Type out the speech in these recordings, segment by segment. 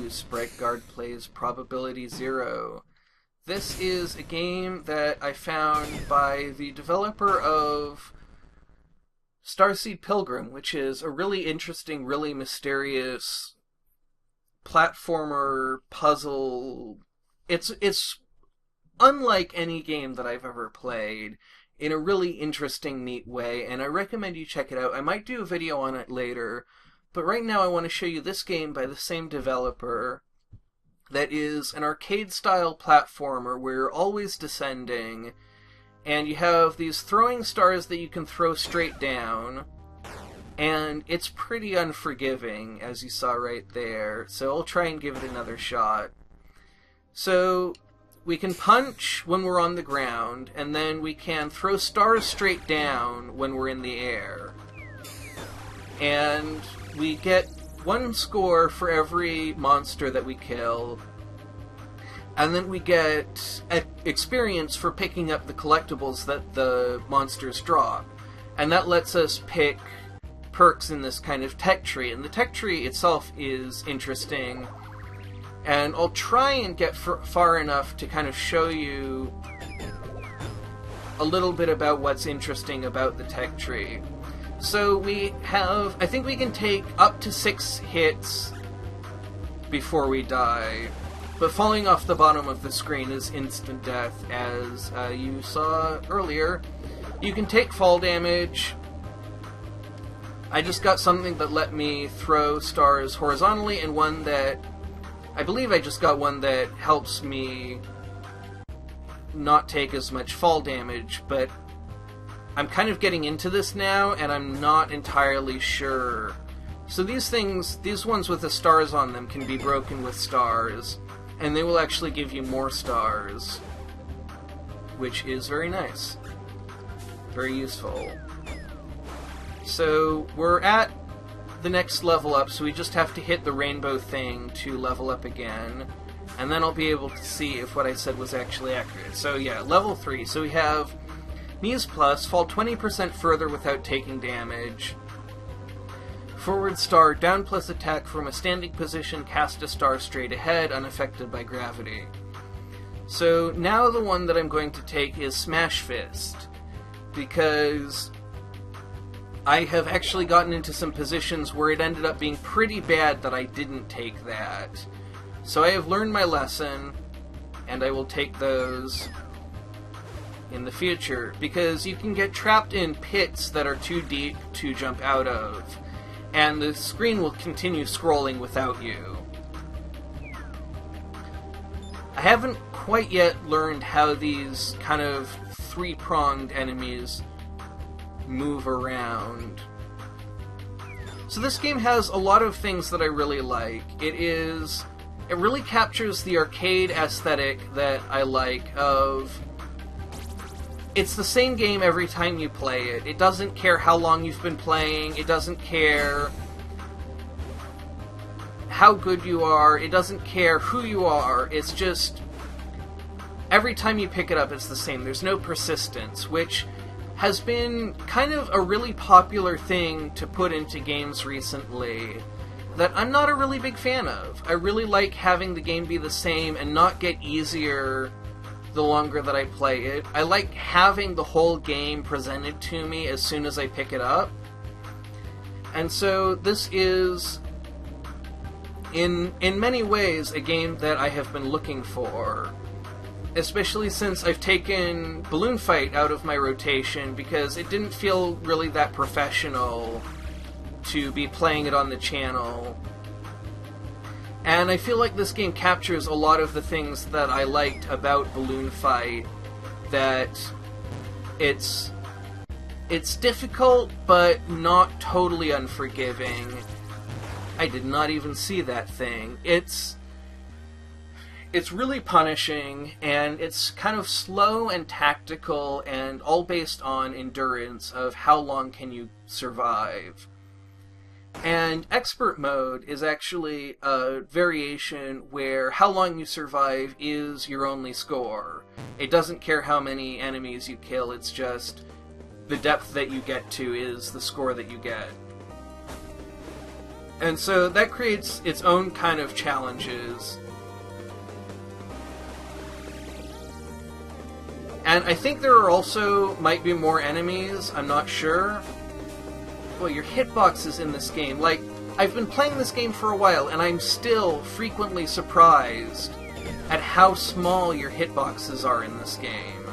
to Sprite Guard Plays Probability Zero. This is a game that I found by the developer of Starseed Pilgrim, which is a really interesting, really mysterious platformer puzzle. It's unlike any game that I've ever played in a really interesting, neat way, and I recommend you check it out. I might do a video on it later, but right now I want to show you this game by the same developer that is an arcade-style platformer where you're always descending, and you have these throwing stars that you can throw straight down, and it's pretty unforgiving, as you saw right there, so I'll try and give it another shot. So we can punch when we're on the ground, and then we can throw stars straight down when we're in the air. And we get one score for every monster that we kill, and then we get experience for picking up the collectibles that the monsters drop. And that lets us pick perks in this kind of tech tree, and the tech tree itself is interesting. And I'll try and get far enough to kind of show you a little bit about what's interesting about the tech tree. So we have, I think we can take up to 6 hits before we die, but falling off the bottom of the screen is instant death, as you saw earlier. You can take fall damage. I just got something that let me throw stars horizontally, and one that I believe I just got one that helps me not take as much fall damage, but I'm kind of getting into this now, and I'm not entirely sure. So these things, these ones with the stars on them, can be broken with stars, and they will actually give you more stars, which is very nice. Very useful. So we're at the next level up, so we just have to hit the rainbow thing to level up again, and then I'll be able to see if what I said was actually accurate. So yeah, level 3. So we have Knees Plus, fall 20% further without taking damage. Forward Star, down plus attack from a standing position, cast a star straight ahead, unaffected by gravity. So now the one that I'm going to take is Smash Fist, because I have actually gotten into some positions where it ended up being pretty bad that I didn't take that. So I have learned my lesson, and I will take those in the future, because you can get trapped in pits that are too deep to jump out of, and the screen will continue scrolling without you. I haven't quite yet learned how these kind of three-pronged enemies move around. So this game has a lot of things that I really like. It really captures the arcade aesthetic that I like of, it's the same game every time you play it. It doesn't care how long you've been playing, it doesn't care how good you are, it doesn't care who you are, it's just every time you pick it up it's the same. There's no persistence, which has been kind of a really popular thing to put into games recently that I'm not a really big fan of. I really like having the game be the same and not get easier the longer that I play it. I like having the whole game presented to me as soon as I pick it up. And so this is, in many ways, a game that I have been looking for. Especially since I've taken Balloon Fight out of my rotation, because it didn't feel really that professional to be playing it on the channel. And I feel like this game captures a lot of the things that I liked about Balloon Fight, that it's difficult, but not totally unforgiving. I did not even see that thing. It's really punishing, and it's kind of slow and tactical, and all based on endurance of how long can you survive. And Expert Mode is actually a variation where how long you survive is your only score. It doesn't care how many enemies you kill, it's just the depth that you get to is the score that you get. And so that creates its own kind of challenges. And I think there are also might be more enemies, I'm not sure. Well, your hitboxes in this game, like, I've been playing this game for a while, and I'm still frequently surprised at how small your hitboxes are in this game.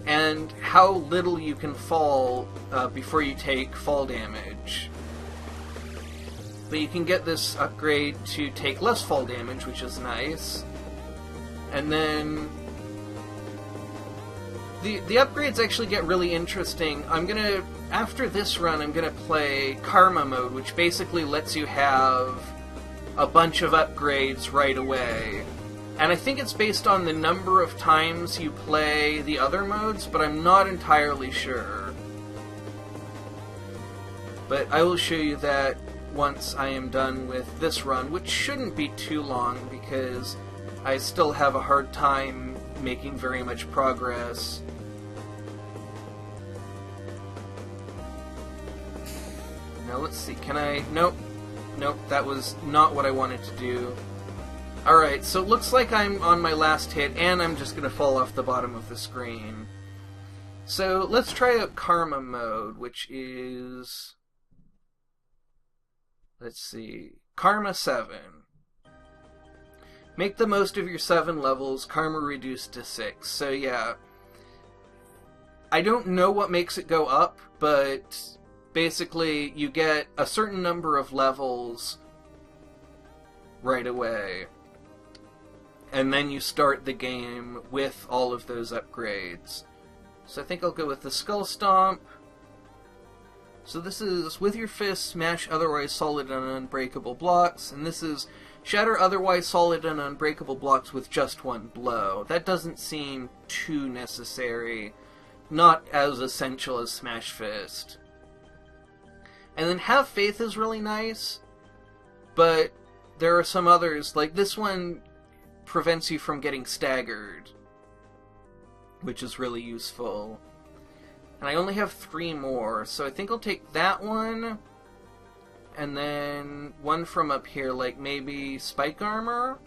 And how little you can fall before you take fall damage. But you can get this upgrade to take less fall damage, which is nice. And then the upgrades actually get really interesting. After this run, I'm gonna play Karma mode, which basically lets you have a bunch of upgrades right away. And I think it's based on the number of times you play the other modes, but I'm not entirely sure. But I will show you that once I am done with this run, which shouldn't be too long because I still have a hard time making very much progress. Now let's see, can I... Nope, that was not what I wanted to do. Alright, so it looks like I'm on my last hit, and I'm just going to fall off the bottom of the screen. So let's try out Karma mode, which is... Let's see... Karma 7. Make the most of your 7 levels, Karma reduced to 6. So yeah, I don't know what makes it go up, but basically you get a certain number of levels right away. And then you start the game with all of those upgrades. So I think I'll go with the Skull Stomp. So this is, with your fist, smash otherwise solid and unbreakable blocks. And this is, shatter otherwise solid and unbreakable blocks with just one blow. That doesn't seem too necessary. Not as essential as Smash Fist. And then Have Faith is really nice. But there are some others, like this one prevents you from getting staggered, which is really useful. And I only have 3 more, so I think I'll take that one, and then one from up here, like maybe Spike Armor?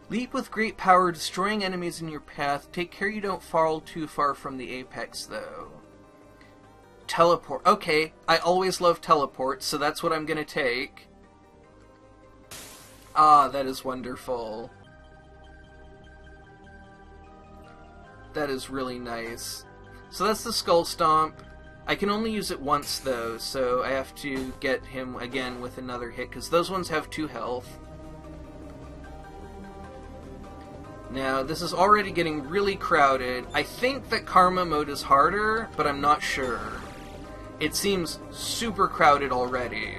Leap with great power, destroying enemies in your path. Take care you don't fall too far from the apex, though. Teleport. Okay, I always love teleport, so that's what I'm gonna take. Ah, that is wonderful. That is really nice. So that's the Skull Stomp. I can only use it once, though, so I have to get him again with another hit, because those ones have 2 health. Now, this is already getting really crowded. I think that Karma mode is harder, but I'm not sure. It seems super crowded already.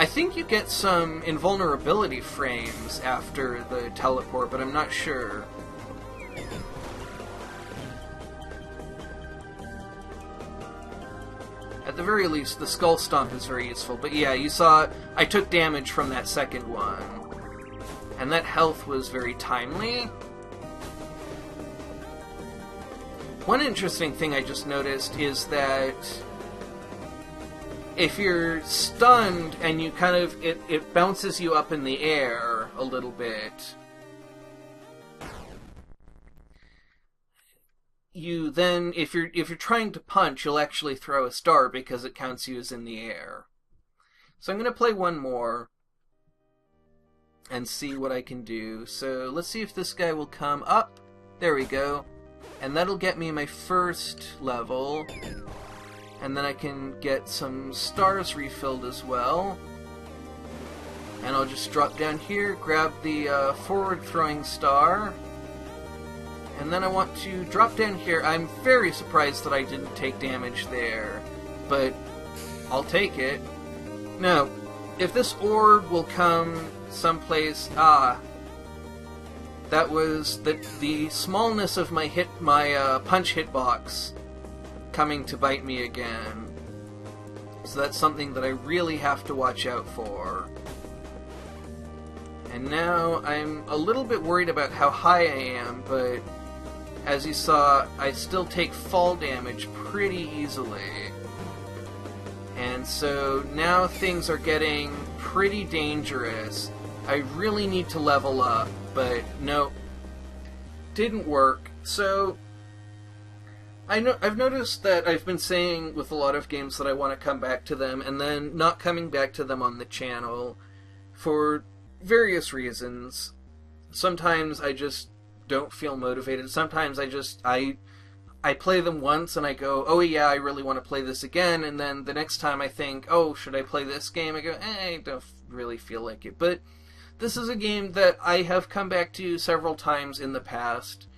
I think you get some invulnerability frames after the teleport, but I'm not sure. At the very least, the Skull Stomp is very useful. But yeah, you saw I took damage from that second one. And that health was very timely. One interesting thing I just noticed is that if you're stunned and you kind of, it bounces you up in the air a little bit, you then, if you're trying to punch, you'll actually throw a star because it counts you as in the air. So I'm going to play one more and see what I can do. So let's see if this guy will come up. There we go. And that'll get me my first level. And then I can get some stars refilled as well. And I'll just drop down here, grab the forward throwing star. And then I want to drop down here. I'm very surprised that I didn't take damage there. But I'll take it. Now, if this orb will come someplace... that was the smallness of my punch hitbox coming to bite me again. So that's something that I really have to watch out for. And now I'm a little bit worried about how high I am, but as you saw, I still take fall damage pretty easily. And so now things are getting pretty dangerous. I really need to level up, but no, didn't work. So I've noticed that I've been saying with a lot of games that I want to come back to them, and then not coming back to them on the channel for various reasons. Sometimes I just don't feel motivated. Sometimes I play them once and I go, oh yeah, I really want to play this again, and then the next time I think, oh, should I play this game? I go, I don't really feel like it. But this is a game that I have come back to several times in the past.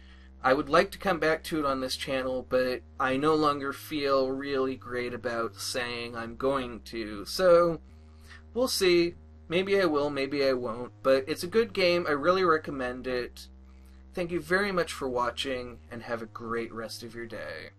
I would like to come back to it on this channel, but I no longer feel really great about saying I'm going to. So, we'll see. Maybe I will, maybe I won't. But it's a good game. I really recommend it. Thank you very much for watching, and have a great rest of your day.